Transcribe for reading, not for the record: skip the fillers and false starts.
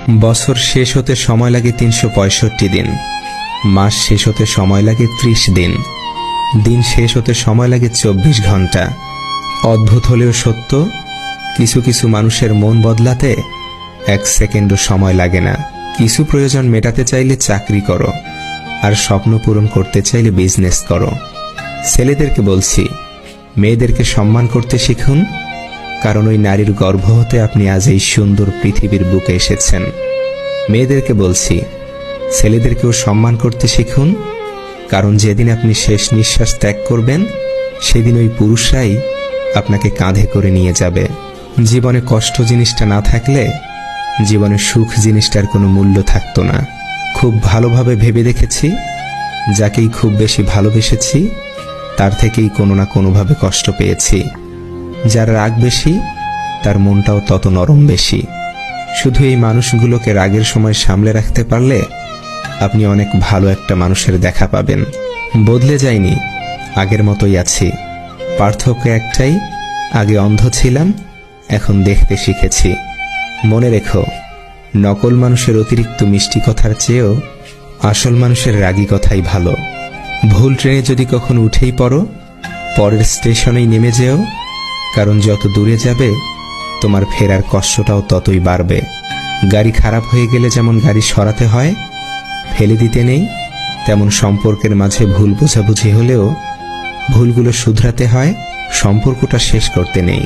বছর শেষ হতে সময় লাগে ৩৬৫ দিন, মাস শেষ হতে সময় লাগে ৩০ দিন, দিন শেষ হতে সময় লাগে ২৪ ঘন্টা। অদ্ভুত হলেও সত্য, কিছু কিছু মানুষের মন বদলাতে ১ সেকেন্ডও সময় লাগে না। কিছু প্রয়োজন মেটাতে চাইলে চাকরি করো, আর স্বপ্ন পূরণ করতে চাইলে বিজনেস করো। ছেলেদেরকে বলছি, মেয়েদেরকে সম্মান করতে শিখুন, কারণ ওই নারীর গর্ভ হতে আপনি আজ এই সুন্দর পৃথিবীর বুকে এসেছেন। মেয়েদেরকে বলছি, ছেলেদেরকেও সম্মান করতে শিখুন, কারণ যেদিন আপনি শেষ নিঃশ্বাস ত্যাগ করবেন সেদিন ওই পুরুষরাই আপনাকে কাঁধে করে নিয়ে যাবে। জীবনে কষ্ট জিনিসটা না থাকলে জীবনে সুখ জিনিসটার কোনো মূল্য থাকতো না। খুব ভালোভাবে ভেবে দেখেছি, যাকেই খুব বেশি ভালোবেসেছি তার থেকেই কোনো না কোনোভাবে কষ্ট পেয়েছি। যার রাগ বেশি তার মনটাও তত নরম বেশি। শুধু এই মানুষগুলোকে রাগের সময় সামলে রাখতে পারলে আপনি অনেক ভালো একটা মানুষের দেখা পাবেন। বদলে যায়নি, আগের মতোই আছি। পার্থক্য একটাই, আগে অন্ধ ছিলাম, এখন দেখতে শিখেছি। মনে রেখো, নকল মানুষের অতিরিক্ত মিষ্টি কথার চেয়েও আসল মানুষের রাগী কথাই ভালো। ভুল ট্রেনে যদি কখনো উঠেই পড়ো, পরের স্টেশনেই নেমে যেও, কারণ যত দূরে যাবে তোমার ফেরার কষ্টটাও ততই বাড়বে। গাড়ি খারাপ হয়ে গেলে যেমন গাড়ি সরাতে হয়, ফেলে দিতে নেই, তেমন সম্পর্কের মাঝে ভুল বোঝাবুঝি হলেও ভুলগুলো শুধরাতে হয়, সম্পর্কটা শেষ করতে নেই।